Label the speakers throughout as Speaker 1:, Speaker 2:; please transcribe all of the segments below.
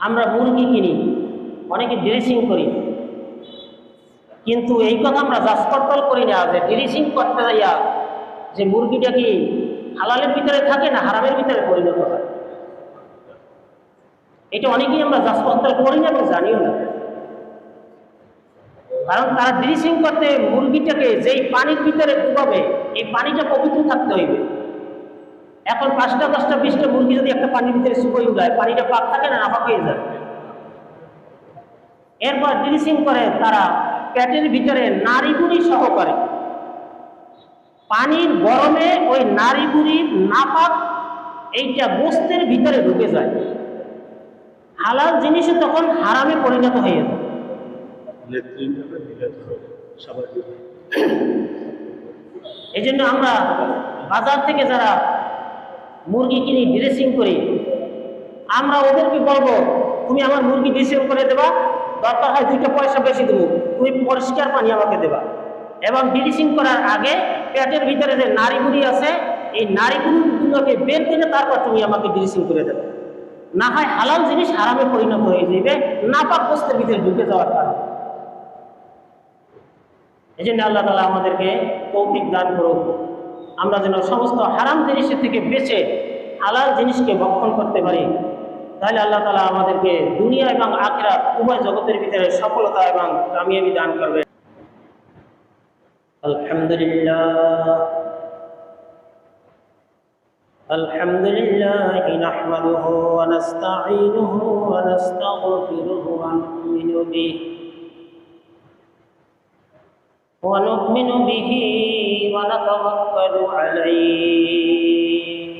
Speaker 1: আমরা মুরগি কিনি, অনেকে ড্রেসিং করি, কিন্তু এই কথা আমরা যাচ পড়তাল করি না যে ড্রেসিং করতে যাইয়া যে মুরগিটা কি হালালের ভিতরে থাকে না হারামের ভিতরে পরিণত হয়। এটা অনেকেই আমরা যাচ পড়তাল করি না এবং জানিও না। কারণ তারা ড্রেসিং করতে মুরগিটাকে যেই পানির ভিতরে ডুবাবে এই পানিটা পবিত্র থাকতে হইবে। এখন 5টা 10টা 20টা মুরগি যদি একটা পানির ভিতরে শুকিয়ে উঠায়, পানিটা পাক থাকে না নাপাক হয়ে যায়। এরপর ড্রেসিং করে তারা পেটের ভিতরে নাড়ি বুড়ি সহকারে পানির গরমে ওই নাড়ি বুড়ির নাপাক এইটা গোস্তের ভিতরে ঢুকে যায়, হালাল জিনিসও তখন হারামে পরিণত হয়ে যায়। এই জন্য আমরা বাজার থেকে যারা মুরগি কিনি ড্রেসিং করি, আমরা ওদেরকে বলবো তুমি আমার মুরগি ড্রেসিং করে দেবা, দরকার হয় 2টা পয়সা বেশি দেবো, তুমি পরিষ্কার পানি আমাকে দেবা। এবং ড্রেসিং করার আগে পেটের ভিতরে যে নাড়ি বুড়ি আছে এই নাড়ি বুড়িগুলোকে বের করে তারপর তুমি আমাকে ড্রেসিং করে দেবে, না হয় হালাল জিনিস হারামে পরিণত হয়ে যাবে নাপাক গোস্তের ভিতরে ঢুকে যাওয়ার কারণে। এই জন্য আল্লাহ তাআলা আমাদেরকে তৌফিক দান করুক, আমরা যেন সমস্ত হারাম জিনিসের থেকে বেঁচে হালাল জিনিসকে ভক্ষণ করতে পারি। তাহলে আল্লাহ তাআলা আমাদেরকে দুনিয়া এবং আখিরাত উভয় জগতের ভিতরে সফলতা এবং কামিয়াবি দান করবে। আলহামদুলিল্লাহ আলহামদুলিল্লাহ নাহমাদুহু ওয়া নাস্তাঈনুহু ওয়া নাস্তাগফিরুহু ওয়া নু'মিনু বিহি ونؤمن به ونتوكل عليه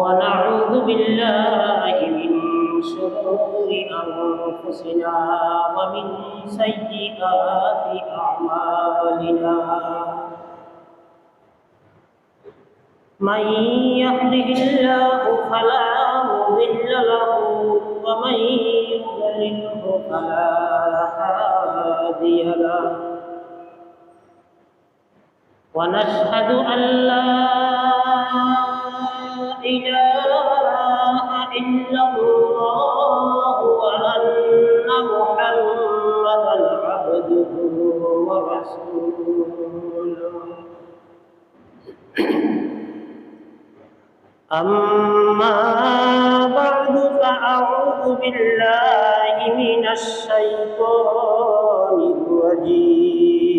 Speaker 1: ونعوذ بالله من شرور أنفسنا ومن سيئات أعمالنا من يهده الله فلا مضل له ومن يضلله فلا هادي له ونشهد أن لا إله إلا الله وأن محمدا عبده ورسوله أما بعد فأعوذ بالله من الشيطان الرجيم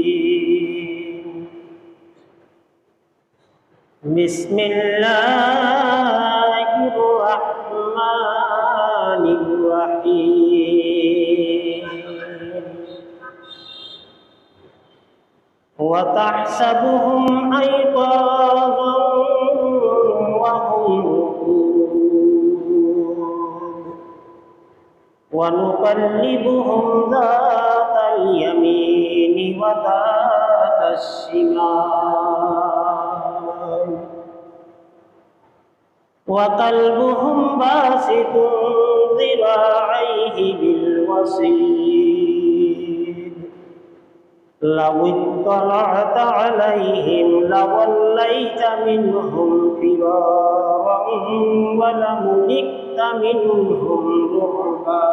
Speaker 1: بسم الله الرحمن الرحيم وتحسبهم أيقاظا وهم رقود ونقلبهم ذات اليمين وذات الشمال وقلبهم باسط ذراعيه بالوصيد لو اطلعت عليهم لوليت منهم فرارا ولملئت منهم رعبا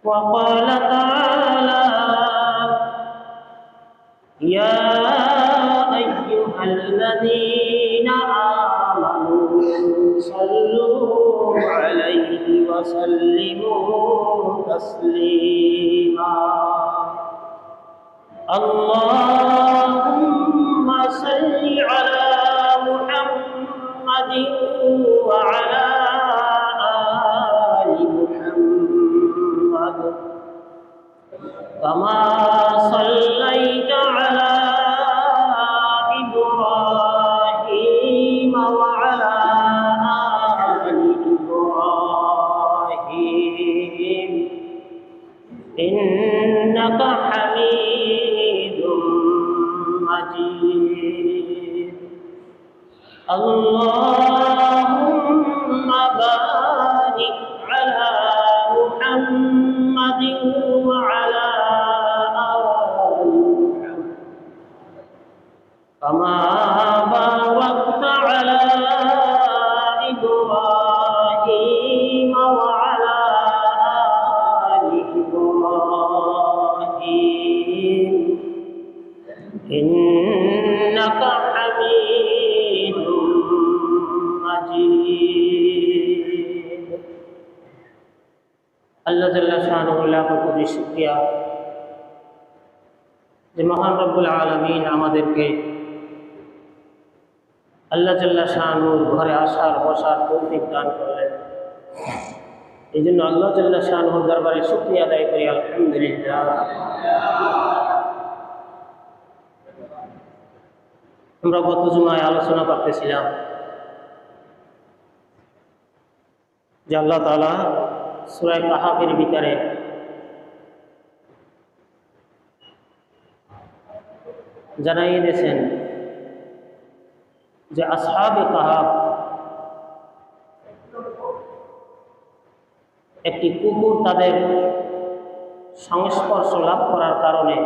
Speaker 1: وقال تعالى يا أيها الذين آمنوا صلوا عليه وسلموا تسليما اللهم صل على محمد وعلى آل محمد كما صليت على إبراهيم وعلى آل إبراهيم إنك حميد مجيد اللهم بارك على محمد وعلى آل محمد كما باركت على আল্লাহ জাল্লা শানুল্লাহ কোটি শুকরিয়া যে মহান রব্বুল আলামিন আমাদেরকে আল্লাহ জাল্লা শানুর ঘরে আসার বসার তৌফিক দান করলেন। এই জন্য আল্লাহ জাল্লা শানুর দরবারে শুকরিয়া আদায় করি, আলহামদুলিল্লাহ। আমরা গত জুমায় আলোচনা করতেছিলাম যে আল্লাহ তাআলা সূরা কাহাফের ভিতরে জানাই দিয়েছেন যে আসহাবে কাহাফ একটি কুকুর তাদের সংস্পর্শ লাভ করার কারণে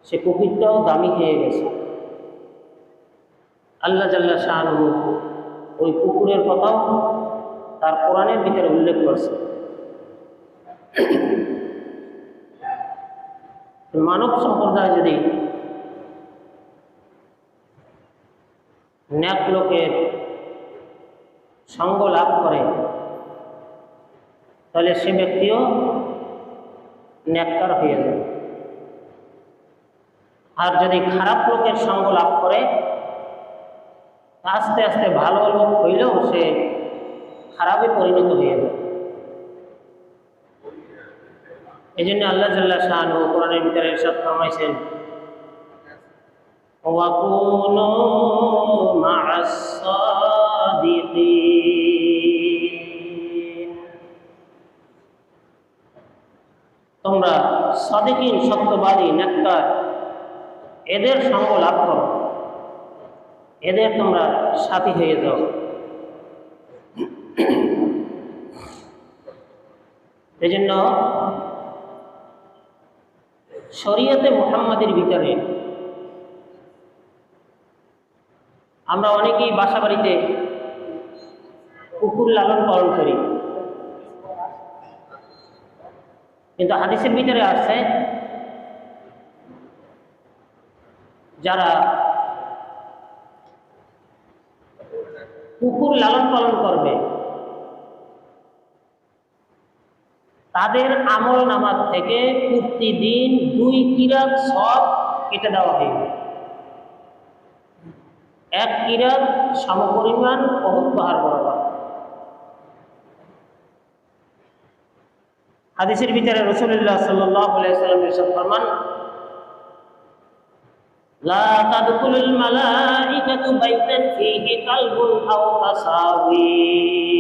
Speaker 1: সে কুকুরটাও দামি হয়ে গেছে। আল্লাহ জাল্লা শানুহু ওই কুকুরের কথাও তার কোরআনের ভিতরে উল্লেখ করছে। মানব সম্প্রদায় যদি নেক লোকের সঙ্গ লাভ করে তাহলে সে ব্যক্তিও নেককার হয়ে যায়, আর যদি খারাপ লোকের সঙ্গ লাভ করে আস্তে আস্তে ভালো লোক হইলেও সে খারাপে পরিণত হয়ে যায়। এই জন্য আল্লাহ জাল্লা শানুহু কোরআনের ভিতরে ইরশাদ ফরমাইছেন, ওয়াকুনু মা'আস সাদিকিন, তোমরা সাদিকিন সত্যবাদী নেককার এদের সঙ্গ লাভ করো, এদের তোমরা সাথী হয়ে যাও। এই জন্য শরীয়তে মুহাম্মাদের ভিতরে আমরা অনেকেই বাসা বাড়িতে কুকুর লালন পালন করি, কিন্তু হাদিসের ভিতরে আসছে যারা কুকুর লালন পালন করবে তাদের আমল নামাজ থেকে প্রতিদিন 2 কিরাত সওয়াব কেটে দেওয়া হইবে। 1 কিরাত সমপরিমাণ বহুত পাহাড় বরাবর। হাদিসের ভিতরে রাসূলুল্লাহ সাল্লাল্লাহু আলাইহি ওয়াসাল্লাম ইরশাদ ফরমান, লা তাদখুলুল মালাইকাতু বাইতান ফীহি কালবুন আও তাসাউইর,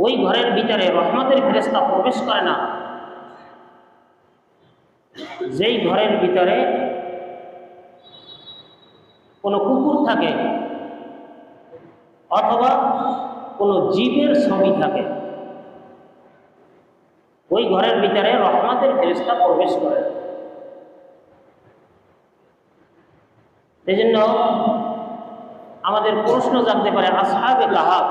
Speaker 1: ওই ঘরের ভিতরে রহমতের ফেরেশতা প্রবেশ করে না যেই ঘরের ভিতরে কোনো কুকুর থাকে অথবা কোনো জীবের ছবি থাকে, ওই ঘরের ভিতরে রহমতের ফেরেশতা প্রবেশ করে। এই জন্য আমাদের প্রশ্ন জাগতে পারে, আসহাবে কাহাফ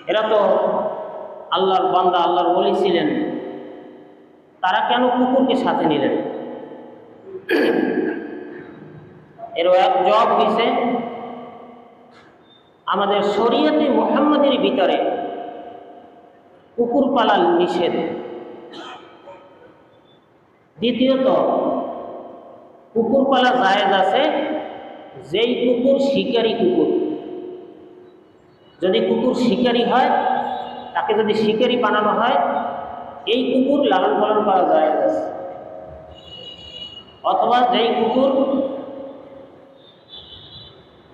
Speaker 1: এরা তো আল্লাহর বান্দা, আল্লাহর ওলি ছিলেন, তারা কেন কুকুরকে সাথে নিলেন? এরও এক জবাব দিছে, আমাদের শরীয়তে মুহাম্মাদের ভিতরে কুকুর পালা নিষেধ। দ্বিতীয়ত কুকুর পালা জায়েজ আছে যেই কুকুর শিকারী কুকুর। যদি কুকুর শিকারী হয়, তাকে যদি শিকারী বানানো হয়, এই কুকুর লালন পালন করা জায়েজ আছে। অথবা যেই কুকুর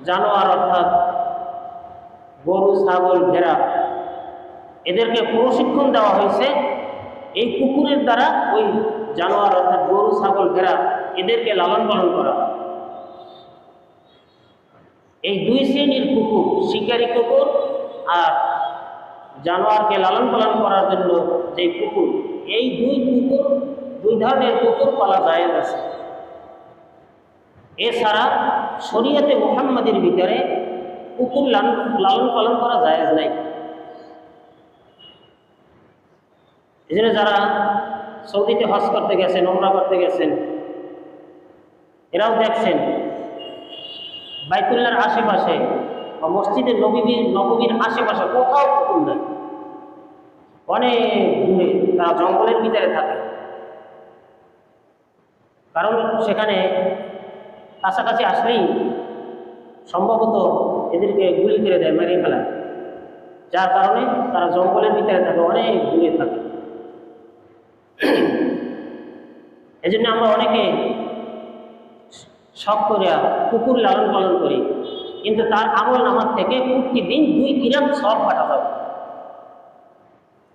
Speaker 1: জানোয়ার অর্থাৎ গরু, ছাগল, ভেড়া এদেরকে প্রশিক্ষণ দেওয়া হয়েছে, এই কুকুরের দ্বারা ওই জানোয়ার অর্থাৎ গরু, ছাগল, ভেড়া এদেরকে লালন পালন করা। এই 2 শ্রেণীর কুকুর, শিকারী কুকুর আর জানোয়ারকে লালন পালন করার জন্য যে কুকুর, এই 2 ধরনের কুকুর পালা জায়েজ আছে। এছাড়া শরীয়তে মুহাম্মাদের ভিতরে কুকুর লালন পালন করা জায়েজ নাই। এই জন্য যারা সৌদিতে হজ করতে গেছেন, উমরা করতে গেছেন, এরাও দেখছেন বাইতুল্লাহর আশেপাশে বা মসজিদে নববীর আশেপাশে কোথাও পুকুর নাই, অনেক দূরে, তারা জঙ্গলের ভিতরে থাকে। কারণ সেখানে কাছাকাছি আসলেই সম্ভবত এদেরকে গুলি করে দেয়, মেরে ফেলায়, যার কারণে তারা জঙ্গলের ভিতরে থাকে, অনেক দূরে থাকে। এই জন্য আমরা অনেকে শখ করে কুকুর লালন পালন করি, কিন্তু তার আমল নামার থেকে প্রতিদিন 2 কিরাম সব কাটা যাবে,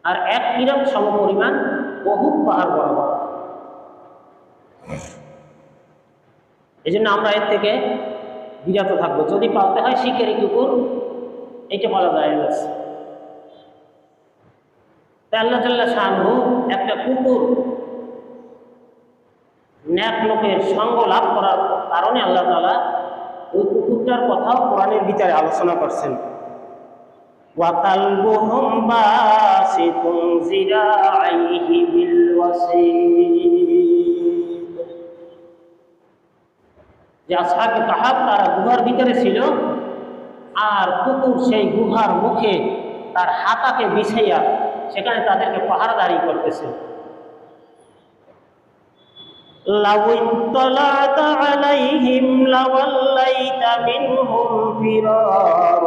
Speaker 1: আর 1 কিরাম সম পরিমাণ বহুত পাহাড় বরাবর। এই জন্য আমরা এর থেকে বিরত থাকবো। যদি পালতে হয় শিকারি কুকুর, এটা বলা যায় না। তাই আল্লাহ জাল্লা শানহু একটা কুকুর ন্যাক লোকের সঙ্গ লাভ করার কারণে আল্লাহ তাআলা ওই কুকুরটার কথাও কোরআনের ভিতরে আলোচনা করছেন। ওয়া কালবুহুম বাসিতুন জিরাইহি বিল ওয়াসিদ, যে আসহাবে কাহাফ তারা গুহার ভিতরে ছিল, আর কুকুর সেই গুহার মুখে তার হাতাকে বিছাইয়া সেখানে তাদেরকে পাহারাদারি করতেছে। লাউ ইত্তালা'তা আলাইহিম লাওয়াল্লাইতা মিনহুম ফিরারান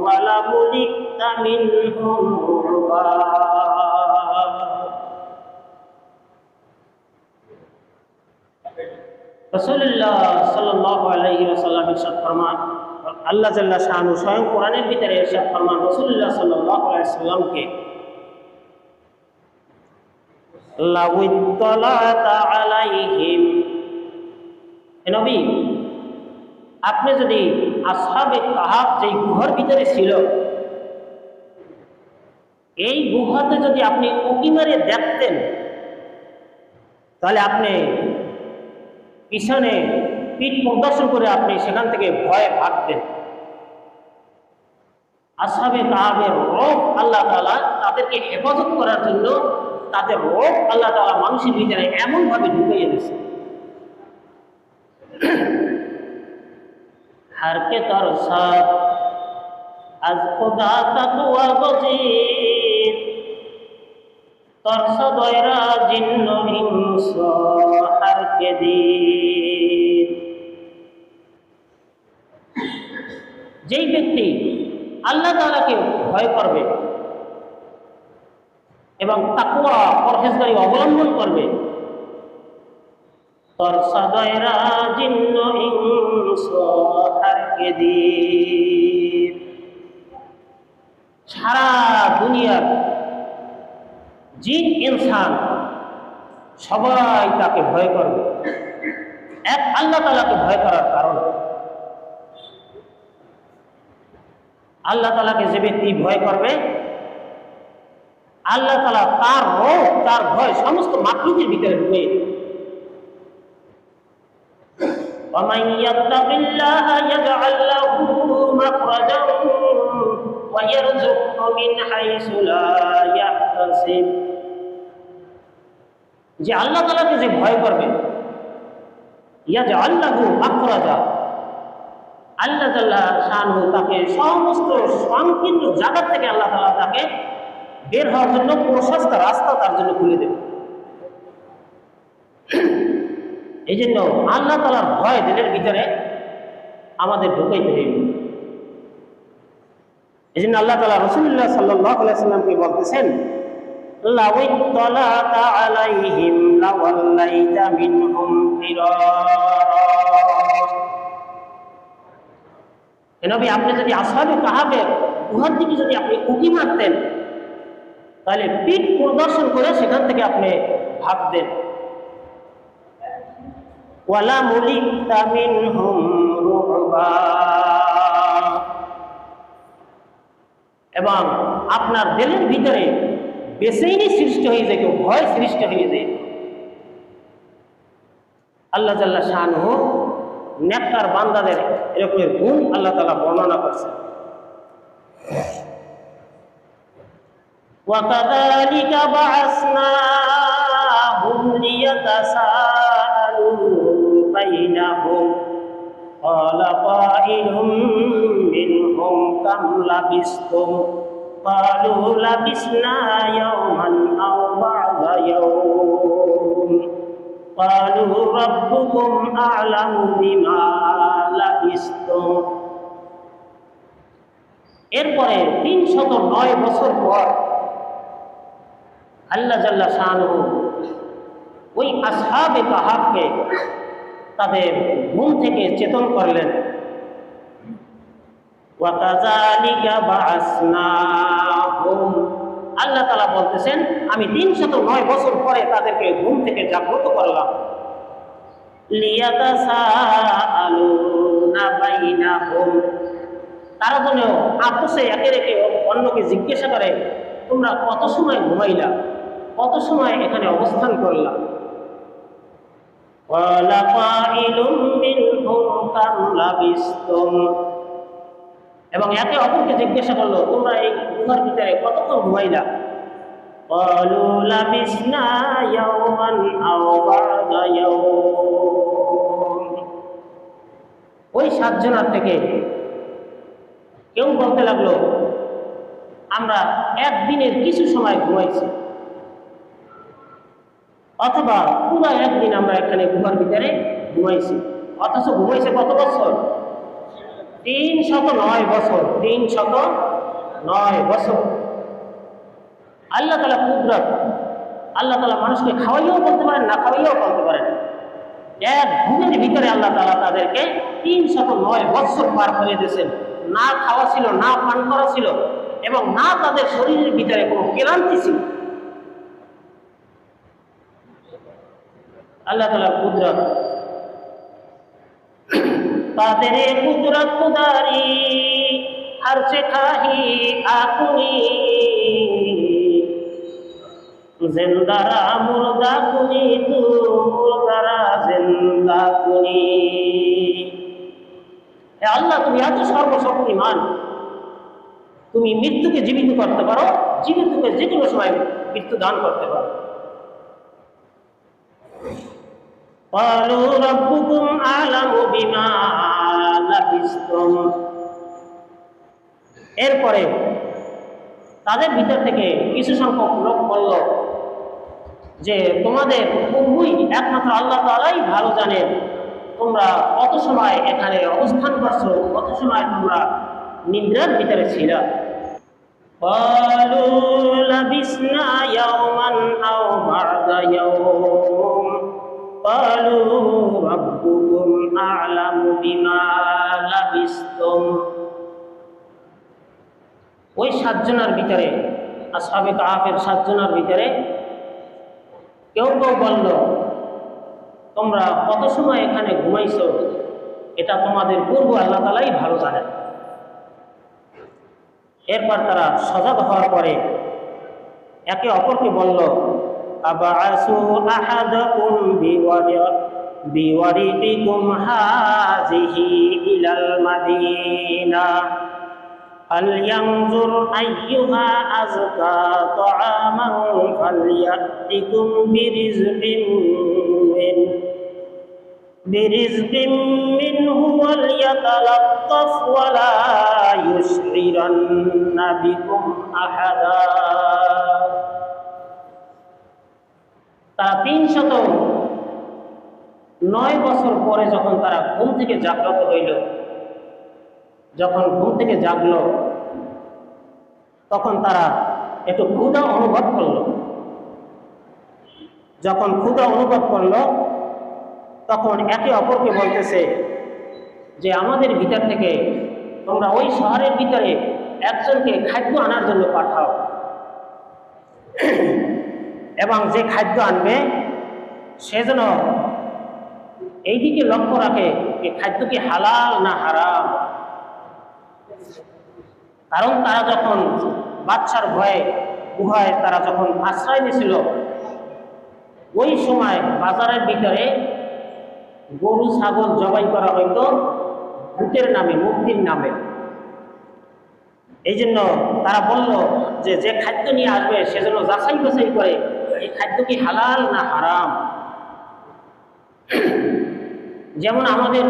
Speaker 1: ওয়া লামুলিকতা মিনহুম রুবা। রাসূলুল্লাহ সাল্লাল্লাহু আলাইহি ওয়াসাল্লাম ইরশাদ ফরমান, আল্লাহ জাল্লা শানহু স্বয়ং কোরআনের ভিতরে ইরশাদ ফরমান রাসূলুল্লাহ সাল্লাল্লাহু আলাইহি ওয়াসাল্লামকে, লাউ ইত্তালা'তা আলাইহিম, হে নবী আপনি যদি আসহাবে কাহাফ যেই গুহার ভিতরে ছিল, এই গুহাতে যদি আপনি উঁকি মারে দেখতেন, তাহলে আপনি পিছনে পিঠ প্রদর্শন করে আপনি সেখান থেকে ভয়ে ভাগতেন। আসহাবে কাহাফের রব আল্লাহ তাআলা তাদেরকে হেফাজত করার জন্য তাদের রব আল্লাহ তাআলা মানুষের ভিতরে এমনভাবে ঢুকিয়ে দিয়েছে, হারকে তার সাথ আজ খোদা তাকওয়া বজির তোর সদয়রা জিন্ন হিংস হারকে দিন। যেই ব্যক্তি আল্লাহ তাআলাকে ভয় করবে এবং তাকওয়া পরহেজগারি অবলম্বন করবে, তোর সদয়রা জিন্ন হিংস হারকে দিন, সারা দুনিয়ার জিন ইনসান সবাই তাকে ভয় করবে, এক আল্লাহ তাআলাকে ভয় করার কারণে। আল্লাহ তাআলাকে যে ব্যক্তি ভয় করবে, আল্লাহ তাআলা তার রব, তার ভয় সমস্ত মাখলুকের ভিতরে ঢুকে। وَمَن يَتَّقِ اللَّهَ يَجْعَل لَّهُ مَخْرَجًا وَيَرْزُقْهُ مِنْ حَيْثُ لَا يَحْتَسِبُ, যে আল্লাহ তাআলাকে যে ভয় করবে, ইয়াজআল লাহু মাখরাজা, আল্লাহ তাআলা শানহু তাকে সমস্ত সংকীর্ণ জায়গা থেকে আল্লাহ তাআলা তাকে বের হওয়ার জন্য প্রশস্ত রাস্তা তার জন্য খুলে দেবে। এই জন্য আল্লাহ তাআলার ভয় দিলের ভিতরে আমাদের ঢুকাইতে হইবে। এই জন্য আল্লাহ তাআলা রাসূলুল্লাহ সাল্লাল্লাহু আলাইহি ওয়াসাল্লামকে বলতেছেন, লাউ ইত্তালা'তা আলাইহিম লাওয়াল্লাইতা মিনহুম ফিরার। হে নবী আপনি যদি আসহাবে কাহাফের গুহার দিকে যদি আপনি উঁকি মারতেন, তাহলে পিঠ প্রদর্শন করে সেখান থেকে আপনি ভাগতেন। ওয়ালা মুলিকতা মিনহুম রুবা, এবং আপনার দিলের ভিতরে বেচেইনি সৃষ্টি হয়ে যেত, ভয় সৃষ্টি হয়ে যেত। আল্লাহ জাল্লা শানহু নেককার বান্দাদের এরকমের গুণ আল্লাহ তাআলা বর্ণনা করছেন। وَكَذَلِكَ بَعَثْنَاهُمْ لِيَتَسَاءَلُوا بَيْنَهُمْ قَالَ قَائِلٌ مِّنْهُمْ লাবিসতুম ক্বালু লাবিসনা ইয়াওমান আও বা'দা ইয়াওম ক্বালু রাব্বুকুম আ'লামু বিমা লাবিসতুম। এরপরে ৩০৯ বছর পর আল্লাহ জাল্লা শানুহু ওই আসহাবে কাহাফকে তাদের ঘুম থেকে চেতন করলেন। ওয়া কাযালিকা বা'আসনাহুম, আল্লাহ তাআলা বলতেছেন আমি ৩০৯ বছর পরে তাদেরকে ঘুম থেকে জাগ্রত করলাম। লিয়াতাসাআলুনা বাইনাহুম, তারা যেন আপসে একে একে অন্যকে জিজ্ঞাসা করে তোমরা কত সময় ঘুমাইলা, কত সময় এখানে অবস্থান করলা। ক্বালা কাইলুম মিনহুম কাম লাবিসতুম, এবং একে অপরকে জিজ্ঞাসা করলো তোমরা এই গুহার ভিতরে কতক্ষণ ঘুমাইলা। ক্বালু লাবিসনা ইয়াওমান আও বা'দা ইয়াওম, ওই ৭ জনের থেকে কেউ বলতে লাগলো আমরা একদিনের কিছু সময় ঘুমাইছি, অথবা পুরো একদিন আমরা এখানে গুহার ভিতরে ঘুমাইছি। অথচ ঘুমাইছে কত বছর? ৩০৯ বছর। ৩০৯ বছর। আল্লাহ তাআলা কুদরত, আল্লাহ তাআলা মানুষকে খাওয়াইয়াও বলতে পারেন, না খাওয়াইয়াও বলতে পারেন। এক ঘুমের ভিতরে আল্লাহ তাআলা তাদেরকে ৩০৯ বছর পার করে দিয়েছেন। না খাওয়া ছিল, না পান করা ছিল, এবং না তাদের শরীরের ভিতরে কোনো ক্লান্তি ছিল। আল্লাহ তাআলা কুদরত, তাদের কুদরত কুদারি हर से खाही आकुनी जिंदारा मुर्दा कुनी तू मुर्दारा जिंदा कुनी। হে আল্লাহ, তুমি এত সর্বশক্তিমান, তুমি মৃত্যুকে জীবিত করতে পারো, জীবিতকে যে কোনো সময় মৃত্যু দান করতে পারো। ক্বালু রাব্বুকুম আ'লামু বিমা লাবিসতুম, এরপরে তাদের ভিতর থেকে কিছু সংখ্যক লোক বলল যে তোমাদের প্রভুই একমাত্র আল্লাহ তাআলাই ভালো জানেন তোমরা কত সময় এখানে অবস্থান করছো, কত সময় তোমরা নিদ্রার ভিতরে ছিল। ক্বালু লাবিসনা ইয়াওমান আও বা'দা ইয়াওম ক্বালু রাব্বুকুম আ'লামু বিমা লাবিসতুম। ওই ৭ জনের ভিতরে, আসহাবে কাহাফের ৭ জনের ভিতরে কেউ কেউ বলল তোমরা কত সময় এখানে ঘুমাইছো এটা তোমাদের পূর্ব আল্লাহ তাআলাই ভালো জানেন। এরপর তারা সজাগ হওয়ার পরে একে অপরকে বলল আবাআসু আহাদাকুম বিওয়ারিকুম হাযিহি ইলাল মাদিনা ফালইয়ানজুর আইয়ুহা আযকা তাআমান ফালইয়াতিকুম বিরিজকিন মিনহু ওয়ালিয়াতালাত্তাফ ওয়ালা ইউশইরান্না বিকুম আহাদা। তারা ৩০৯ বছর পরে যখন তারা ঘুম থেকে জাগ্রত হইল, যখন ঘুম থেকে জাগলো তখন তারা একটু ক্ষুধা অনুভব করলো। যখন ক্ষুধা অনুভব করলো তখন একে অপরকে বলতেছে যে আমাদের ভিতর থেকে তোমরা ওই শহরের ভিতরে একজনকে খাদ্য আনার জন্য পাঠাও, এবং যে খাদ্য আনবে সে যেন এইদিকে লক্ষ্য রাখে এই খাদ্য কি হালাল না হারাম। কারণ তারা যখন বাচ্চার ভয়ে গুহায় তারা যখন আশ্রয় নিয়েছিল, ওই সময় বাজারের ভিতরে গরু ছাগল জবাই করা হইতো ভূতের নামে, মূর্তির নামে। এই জন্য তারা বলল যে যে খাদ্য নিয়ে আসবে সে যেন যাচাই বাছাই করে এই খাদ্য কি হালাল না হারাম। যেমন আমাদের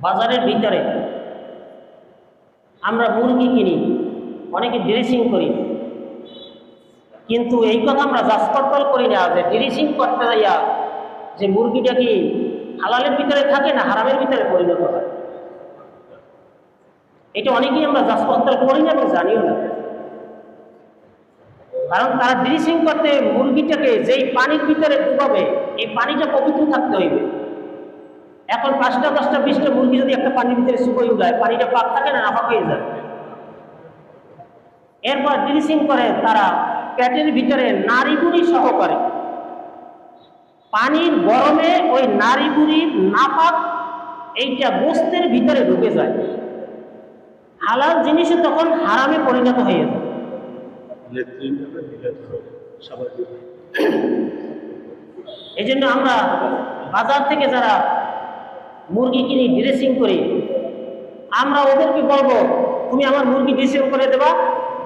Speaker 1: বাজারের ভিতরে আমরা মুরগি কিনি, অনেকে ড্রেসিং করি, কিন্তু এই কথা আমরা যাচ পড়তাল করি না যে ড্রেসিং করতে যাইয়া যে মুরগিটা কি হালালের ভিতরে থাকে না হারামের ভিতরে পরিণত হয়। এটা অনেকেই আমরা যাচ পড়তাল করি না এবং জানিও না। কারণ তারা ড্রেসিং করতে মুরগিটাকে যেই পানির ভিতরে ডুবাবে এই পানিটা পবিত্র থাকতে হইবে। এখন 5টা 10টা 20টা মুরগি যদি একটা পানির ভিতরে শুকিয়ে উঠায়, পানিটা পাক থাকে না নাপাক হয়ে যায়। এরপর ড্রেসিং করে তারা পেটের ভিতরে নাড়ি বুড়ি সহকারে পানির গরমে ওই নাড়ি বুড়ির নাপাক এইটা গোস্তের ভিতরে ঢুকে যায়, হালাল জিনিসে তখন হারামে পরিণত হয়ে যায়। এই জন্য আমরা বাজার থেকে যারা মুরগি কিনি ড্রেসিং করি, আমরা ওদেরকে বলবো তুমি আমার মুরগি ড্রেসিং করে দেবা,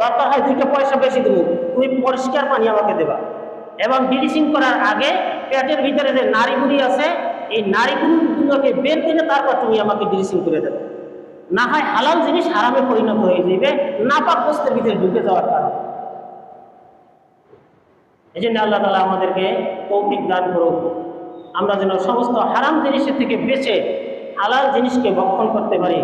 Speaker 1: দরকার হয় 2টা পয়সা বেশি দেবো, তুমি পরিষ্কার পানি আমাকে দেবা। এবং ড্রেসিং করার আগে পেটের ভিতরে যে নাড়িগুড়ি আছে এই নাড়িগুড়িগুলোকে বের করে তারপর তুমি আমাকে ড্রেসিং করে দেবে, না হয় হালাল জিনিস হারামে পরিণত হয়ে যাবে নাপাক গোস্তের ভিতরে ঢুকে যাওয়ার কারণে। এই জন্য আল্লাহ তাআলা আমাদেরকে তৌফিক দান করুক, আমরা যেন সমস্ত হারাম জিনিসের থেকে বেঁচে হালাল জিনিসকে ভক্ষণ করতে পারি।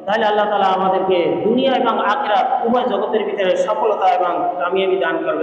Speaker 1: তাহলে আল্লাহ তাআলা আমাদেরকে দুনিয়া এবং আখিরাত উভয় জগতের ভিতরে সফলতা এবং কামিয়াবি দান করবে।